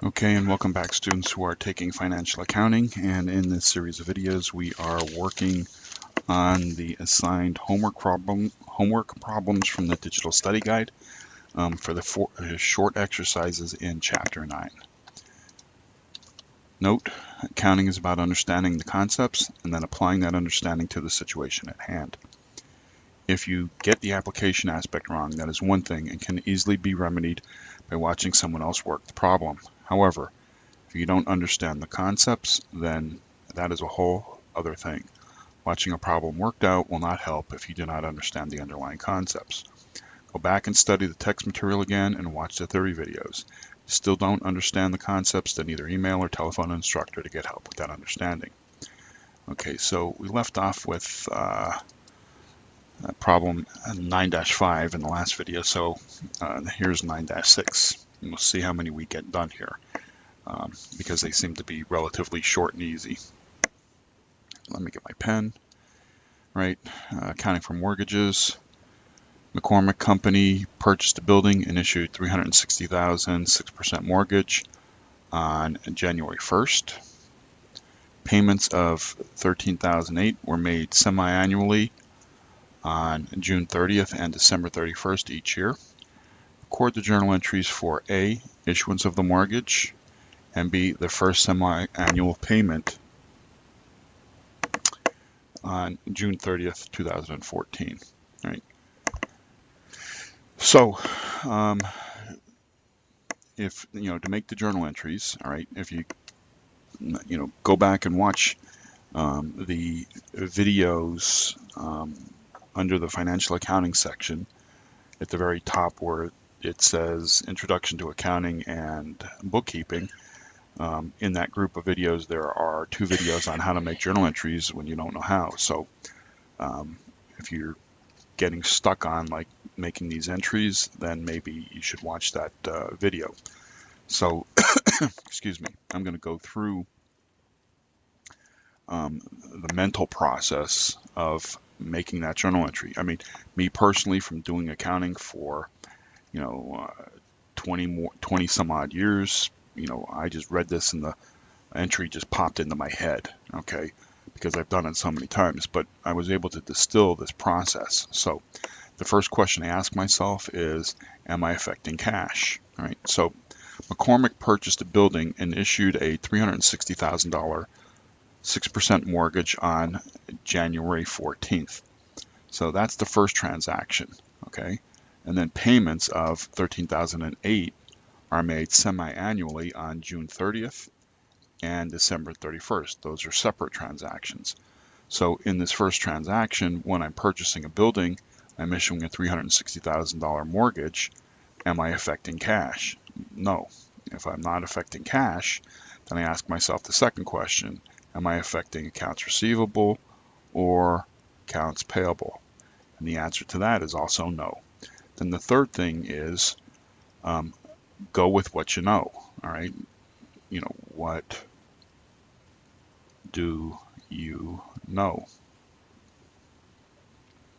Okay, and welcome back, students who are taking financial accounting. And in this series of videos, we are working on the assigned homework problems from the digital study guide for the short exercises in Chapter 9. Note, accounting is about understanding the concepts and then applying that understanding to the situation at hand. If you get the application aspect wrong, that is one thing and can easily be remedied by watching someone else work the problem. However, if you don't understand the concepts, then that is a whole other thing. Watching a problem worked out will not help if you do not understand the underlying concepts. Go back and study the text material again and watch the theory videos. If you still don't understand the concepts, then either email or telephone an instructor to get help with that understanding. Okay, so we left off with problem 9-5 in the last video, so here's 9-6. And we'll see how many we get done here. Because they seem to be relatively short and easy. Let me get my pen. Right, accounting for mortgages. McCormick Company purchased a building and issued $360,000 6% mortgage on January 1st. Payments of $13,008 were made semi-annually on June 30th and December 31st each year. Record the journal entries for A, issuance of the mortgage, and B, the first semi-annual payment on June 30th, 2014. Right. So, if to make the journal entries, all right, if you go back and watch the videos under the financial accounting section at the very top where it says Introduction to Accounting and Bookkeeping. In that group of videos, there are 2 videos on how to make journal entries when you don't know how. So if you're getting stuck on like making these entries, then maybe you should watch that video. So excuse me, I'm going to go through the mental process of making that journal entry. I mean, me personally, from doing accounting for 20 some odd years, I just read this and the entry just popped into my head, okay, because I've done it so many times, but I was able to distill this process. So the first question I ask myself is, am I affecting cash? All right, so McCormick purchased a building and issued a $360,000 6% mortgage on January 14th. So that's the first transaction, okay? And then payments of $13,008 are made semi-annually on June 30th and December 31st. Those are separate transactions. So in this first transaction, when I'm purchasing a building, I'm issuing a $360,000 mortgage. Am I affecting cash? No. If I'm not affecting cash, then I ask myself the second question, am I affecting accounts receivable or accounts payable? And the answer to that is also no. Then the third thing is go with what you know, all right? What do you know?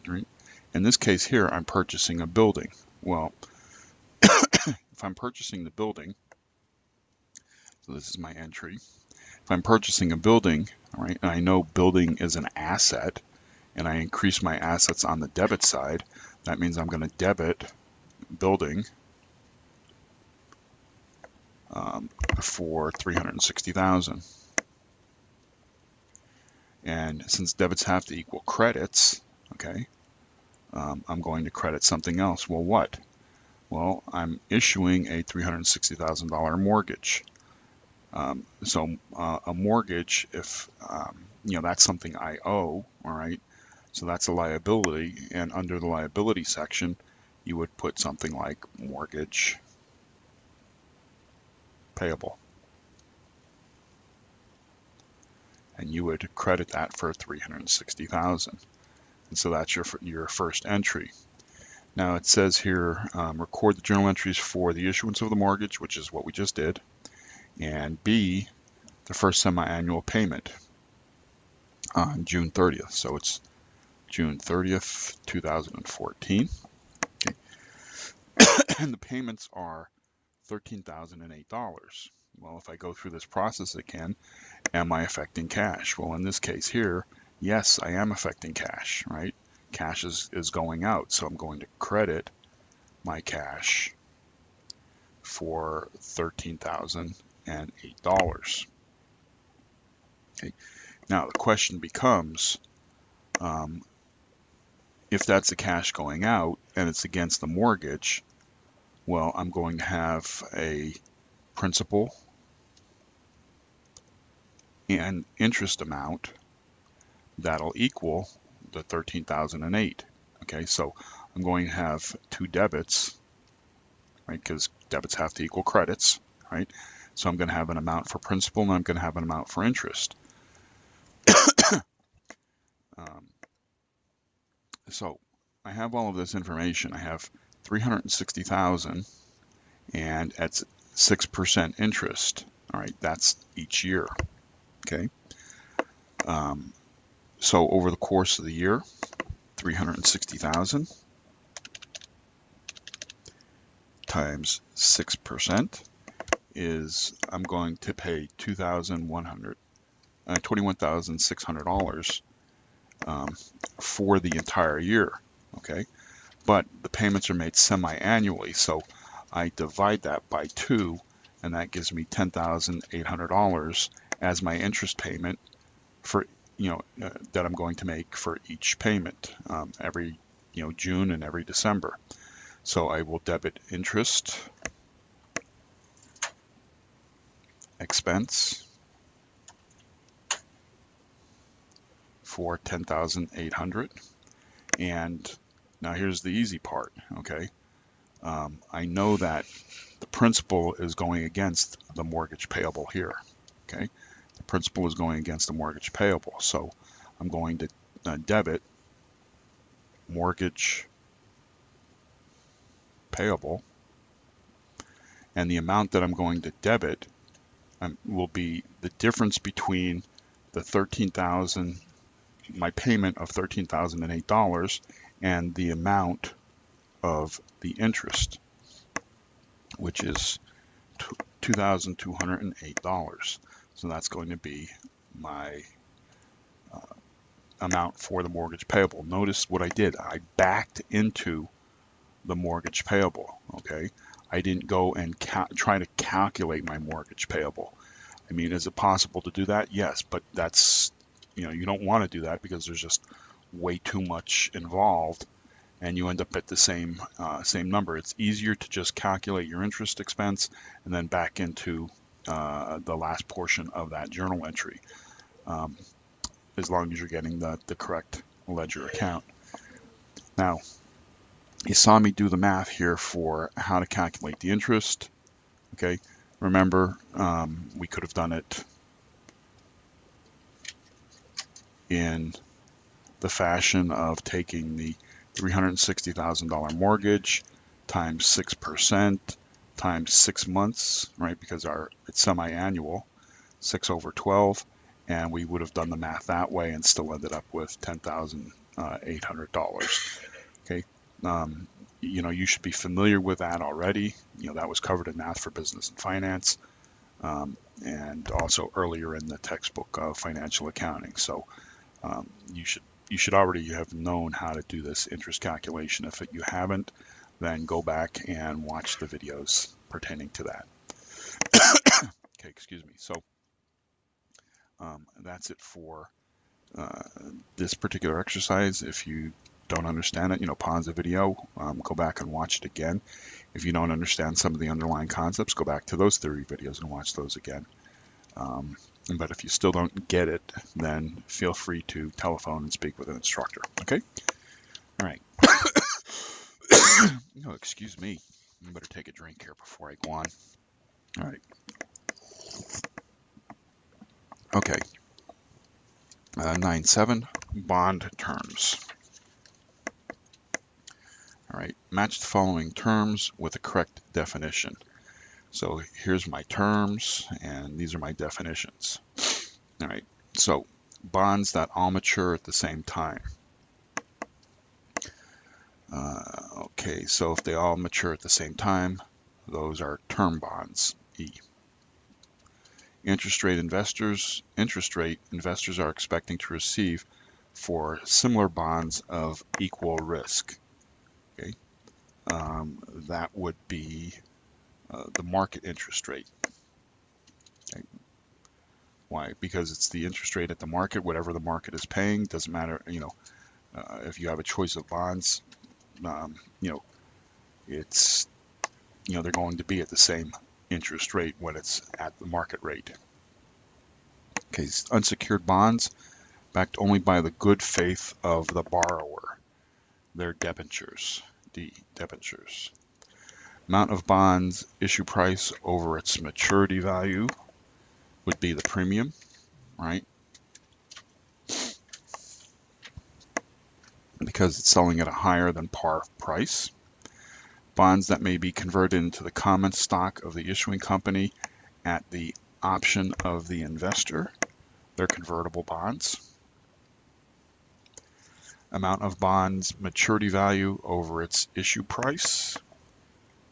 Right? In this case here, I'm purchasing a building. Well, if I'm purchasing the building, so this is my entry. If I'm purchasing a building, all right, and I know building is an asset, and I increase my assets on the debit side, that means I'm going to debit building for $360,000. And since debits have to equal credits, okay, I'm going to credit something else. Well, what? Well, I'm issuing a $360,000 mortgage. So a mortgage, if that's something I owe, all right, so that's a liability, and under the liability section, you would put something like mortgage payable, and you would credit that for $360,000, and so that's your first entry. Now it says here, record the journal entries for the issuance of the mortgage, which is what we just did, and B, the first semi-annual payment on June 30th. So it's June 30th, 2014. Okay. And the payments are $13,008. Well, if I go through this process again, am I affecting cash? Well, in this case here, yes, I am affecting cash, right? Cash is going out, so I'm going to credit my cash for $13,008. Okay. Now the question becomes, if that's the cash going out and it's against the mortgage, well, I'm going to have a principal and interest amount that'll equal the 13,008. Okay, so I'm going to have two debits, right? Because debits have to equal credits, right? So I'm going to have an amount for principal and I'm going to have an amount for interest. So I have all of this information. I have 360,000 and at 6% interest. All right, that's each year. Okay. So over the course of the year, 360,000 times 6% is I'm going to pay $21,600 for the entire year. Okay, but the payments are made semi-annually, so I divide that by 2, and that gives me $10,800 as my interest payment for that I'm going to make for each payment every June and every December. So I will debit interest expense for $10,800, and now here's the easy part. Okay, I know that the principal is going against the mortgage payable here. Okay, the principal is going against the mortgage payable, so I'm going to debit mortgage payable, and the amount that I'm going to debit will be the difference between the 13,000, my payment of $13,008, and the amount of the interest, which is $2,208. So that's going to be my amount for the mortgage payable. Notice what I did. I backed into the mortgage payable. Okay, I didn't go and try to calculate my mortgage payable. I mean, is it possible to do that? Yes, but that's, you don't want to do that because there's just way too much involved, and you end up at the same number. It's easier to just calculate your interest expense and then back into the last portion of that journal entry, as long as you're getting the correct ledger account. Now, you saw me do the math here for how to calculate the interest. Okay, remember, we could have done it in the fashion of taking the $360,000 mortgage times 6% times 6 months, right? Because it's semi-annual, 6 over 12, and we would have done the math that way and still ended up with $10,800. Okay, you should be familiar with that already. That was covered in Math for Business and Finance, and also earlier in the textbook of financial accounting. So you should already have known how to do this interest calculation. If you haven't, then go back and watch the videos pertaining to that. Okay, excuse me. So that's it for this particular exercise. If you don't understand it, pause the video, go back and watch it again. If you don't understand some of the underlying concepts, go back to those theory videos and watch those again. But if you still don't get it, then feel free to telephone and speak with an instructor. Okay? All right. Oh, excuse me. I better take a drink here before I go on. All right. Okay. 9.7, bond terms. All right. Match the following terms with a correct definition. So here's my terms, and these are my definitions. All right. So bonds that all mature at the same time. Okay, so if they all mature at the same time, Those are term bonds, E. Interest rate investors are expecting to receive for similar bonds of equal risk. Okay, that would be the market interest rate. Okay. Why? Because it's the interest rate at the market, whatever the market is paying. Doesn't matter, if you have a choice of bonds, it's, they're going to be at the same interest rate when it's at the market rate. Okay, unsecured bonds backed only by the good faith of the borrower. They're debentures, D, debentures. Amount of bonds issue price over its maturity value would be the premium, right? Because it's selling at a higher than par price. Bonds that may be converted into the common stock of the issuing company at the option of the investor. They're convertible bonds. Amount of bonds maturity value over its issue price.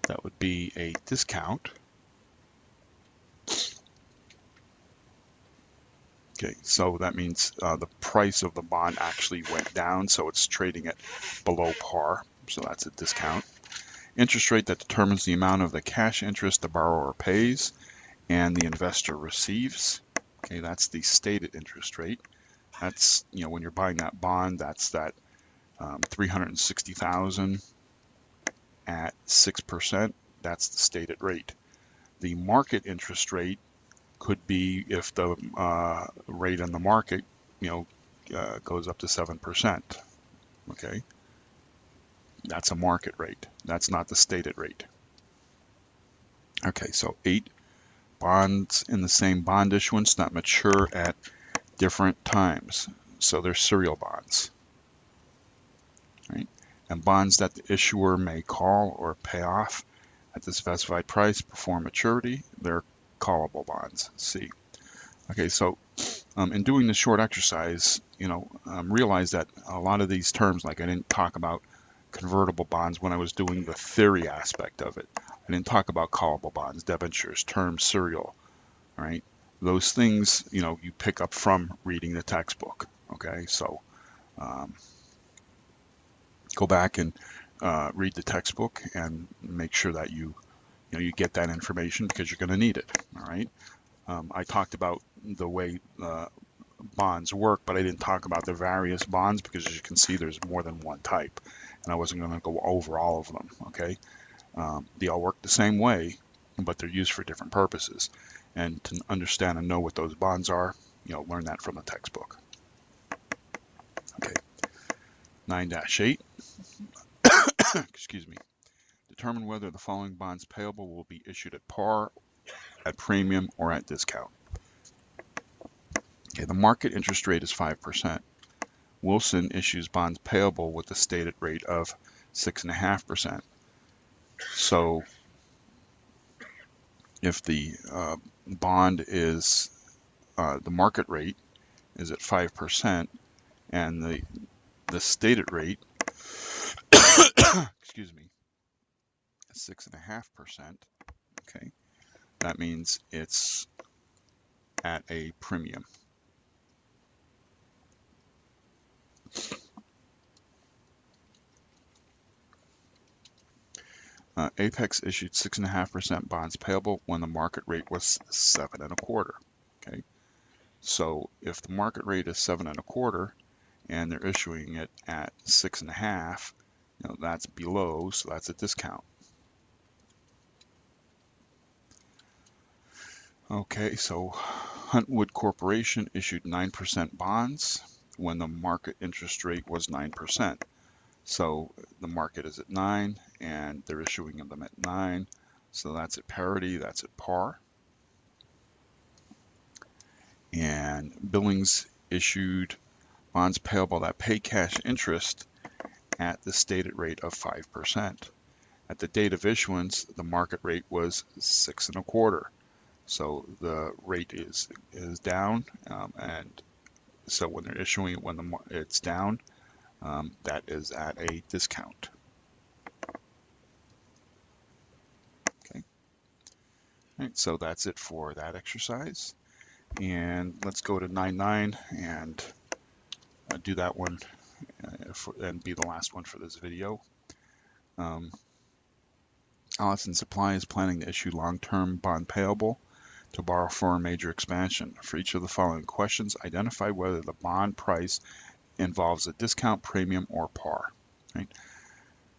That would be a discount. Okay, so that means the price of the bond actually went down, so it's trading at below par, so that's a discount. Interest rate that determines the amount of the cash interest the borrower pays and the investor receives. Okay, that's the stated interest rate. That's, when you're buying that bond, that's that $360,000 at 6%. That's the stated rate. The market interest rate could be if the rate in the market, goes up to 7%. Okay, that's a market rate. That's not the stated rate. Okay, so 8, bonds in the same bond issuance that mature at different times. So they're serial bonds, right? And bonds that the issuer may call or pay off at the specified price before maturity, they're callable bonds, C. Okay, so in doing this short exercise, realize that a lot of these terms, like I didn't talk about convertible bonds when I was doing the theory aspect of it. I didn't talk about callable bonds, debentures, term, serial, right? Those things, you pick up from reading the textbook, okay? So go back and read the textbook and make sure that you get that information because you're going to need it, all right? I talked about the way bonds work, but I didn't talk about the various bonds because, as you can see, there's more than one type, and I wasn't going to go over all of them, okay? They all work the same way, but they're used for different purposes. And to understand and know what those bonds are, learn that from the textbook. Okay, 9-8, excuse me. Determine whether the following bonds payable will be issued at par, at premium, or at discount. Okay, the market interest rate is 5%. Wilson issues bonds payable with the stated rate of 6.5%. So if the bond is, the market rate is at 5% and the stated rate, excuse me, is 6.5%, okay, that means it's at a premium. Apex issued 6.5% bonds payable when the market rate was 7.25. Okay, so if the market rate is 7.25 and they're issuing it at 6.5, that's below, so that's a discount. Okay, so Huntwood Corporation issued 9% bonds when the market interest rate was 9%. So the market is at 9 and they're issuing them at 9. So that's at parity, that's at par. And Billings issued bonds payable that pay cash interest at the stated rate of 5%. At the date of issuance, the market rate was 6.25. So the rate is down, and so when they're issuing it when it's down, that is at a discount. Okay. Right, so that's it for that exercise. And let's go to 9.9 and do that one and be the last one for this video. Allison Supply is planning to issue long-term bond payable to borrow for a major expansion. For each of the following questions, identify whether the bond price involves a discount, premium, or par. Right?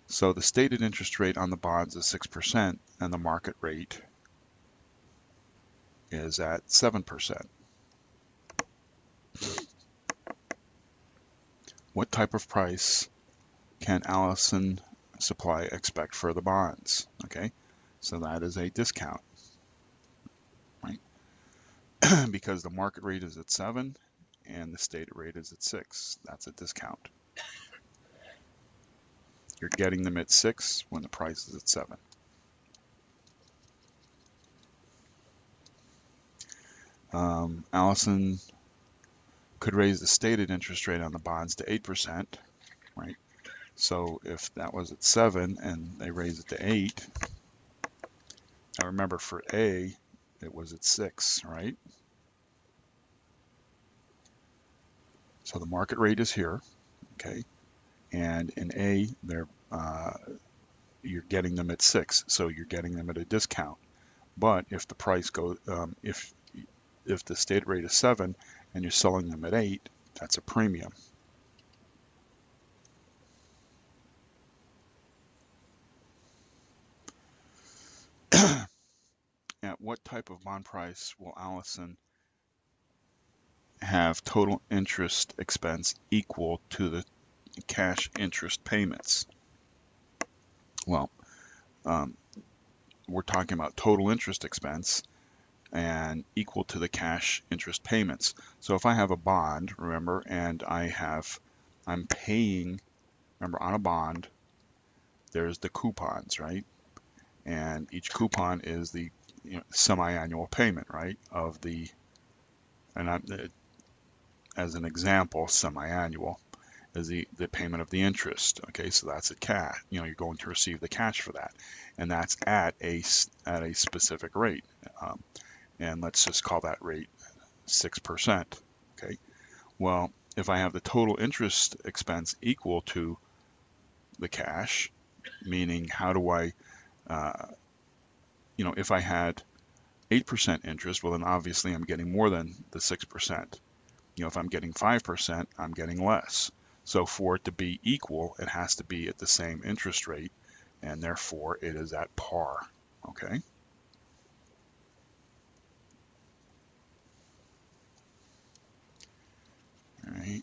So the stated interest rate on the bonds is 6%, and the market rate is at 7%. What type of price can Allison Supply expect for the bonds? Okay, so that is a discount, right? Because the market rate is at 7 and the stated rate is at 6. That's a discount. You're getting them at 6 when the price is at 7. Allison could raise the stated interest rate on the bonds to 8%, right? So if that was at 7 and they raise it to 8, now remember for A, it was at 6, right? So the market rate is here, okay? And in A, you're getting them at 6, so you're getting them at a discount. But if the price goes, if the stated rate is 7 and you're selling them at 8, that's a premium. At what type of bond price will Allison have total interest expense equal to the cash interest payments? Well, we're talking about total interest expense and equal to the cash interest payments. So if I have a bond, remember, and I'm paying, remember on a bond, there's the coupons, right? And each coupon is the semi-annual payment, right? Of the, and as an example, semi-annual is the payment of the interest. Okay, so that's a cash. You're going to receive the cash for that, and that's at a specific rate. And let's just call that rate 6%. Okay. Well, if I have the total interest expense equal to the cash, meaning how do I, if I had 8% interest, well then obviously I'm getting more than the 6%. If I'm getting 5%, I'm getting less. So for it to be equal, it has to be at the same interest rate, and therefore it is at par. Okay. All right.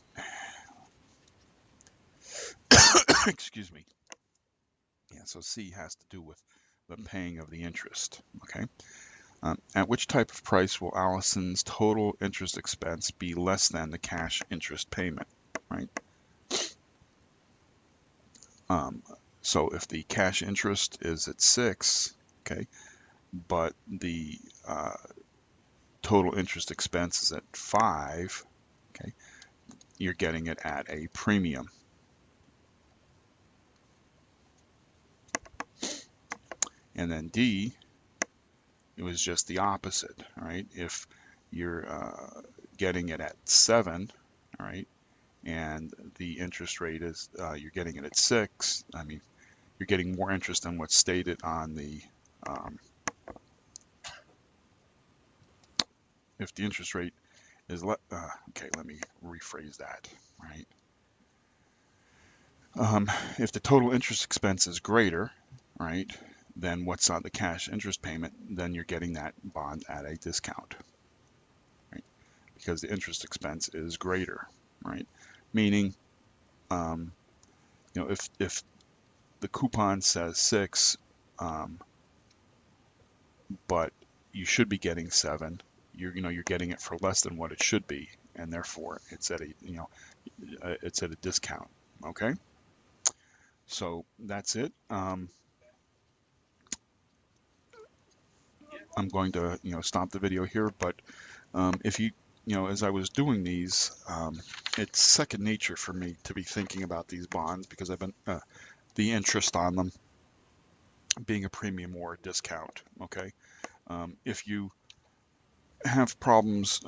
Excuse me. Yeah, so C has to do with the paying of the interest. Okay. At which type of price will Allison's total interest expense be less than the cash interest payment, right? So if the cash interest is at 6, okay, but the total interest expense is at 5, okay, you're getting it at a premium. And then D, it was just the opposite, right? If you're getting it at 7, all right, and the interest rate is, you're getting it at 6, I mean, you're getting more interest than what's stated on the, if the interest rate is, okay, let me rephrase that, right? If the total interest expense is greater, right, than what's on the cash interest payment, then you're getting that bond at a discount, right? Because the interest expense is greater, right? Meaning, if the coupon says 6, but you should be getting 7, you're getting it for less than what it should be, and therefore it's at a discount. Okay, so that's it. I'm going to stop the video here, but if as I was doing these, it's second nature for me to be thinking about these bonds because I've been the interest on them being a premium or a discount. Okay, If you have problems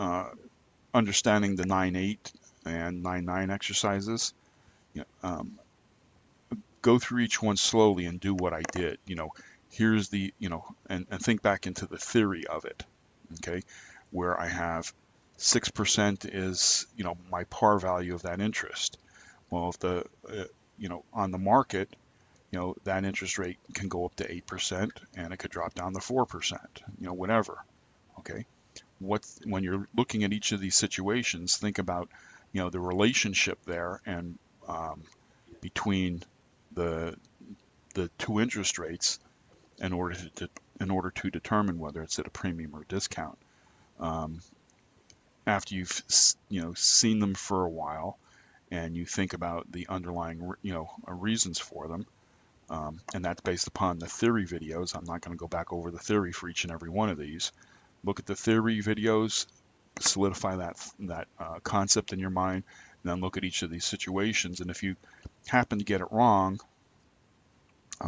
understanding the 9-8 and 9-9 exercises, go through each one slowly and do what I did. Here's the, and think back into the theory of it, okay, where I have 6% is, my par value of that interest. Well, if on the market, that interest rate can go up to 8% and it could drop down to 4%, whatever, okay. When you're looking at each of these situations, think about, the relationship there and between the two interest rates in order to determine whether it's at a premium or discount. After you've seen them for a while and you think about the underlying reasons for them, and that's based upon the theory videos. I'm not going to go back over the theory for each and every one of these. Look at the theory videos, solidify that concept in your mind, and then look at each of these situations. And if you happen to get it wrong,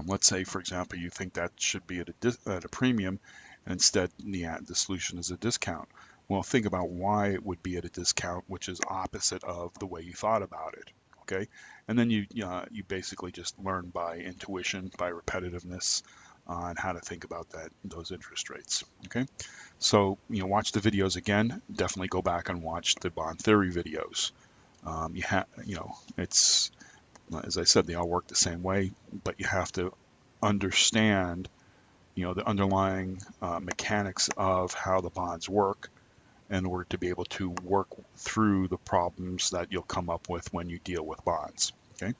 let's say, for example, you think that should be at a premium, and instead the solution is a discount. Well, think about why it would be at a discount, which is opposite of the way you thought about it. Okay, and then you basically just learn by intuition, by repetitiveness, on how to think about those interest rates. Okay, so watch the videos again. Definitely go back and watch the bond theory videos. It's, as I said, they all work the same way, but you have to understand, the underlying mechanics of how the bonds work in order to be able to work through the problems that you'll come up with when you deal with bonds. Okay.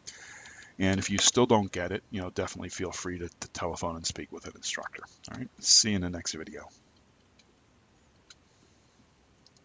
And if you still don't get it, definitely feel free to telephone and speak with an instructor. All right. See you in the next video.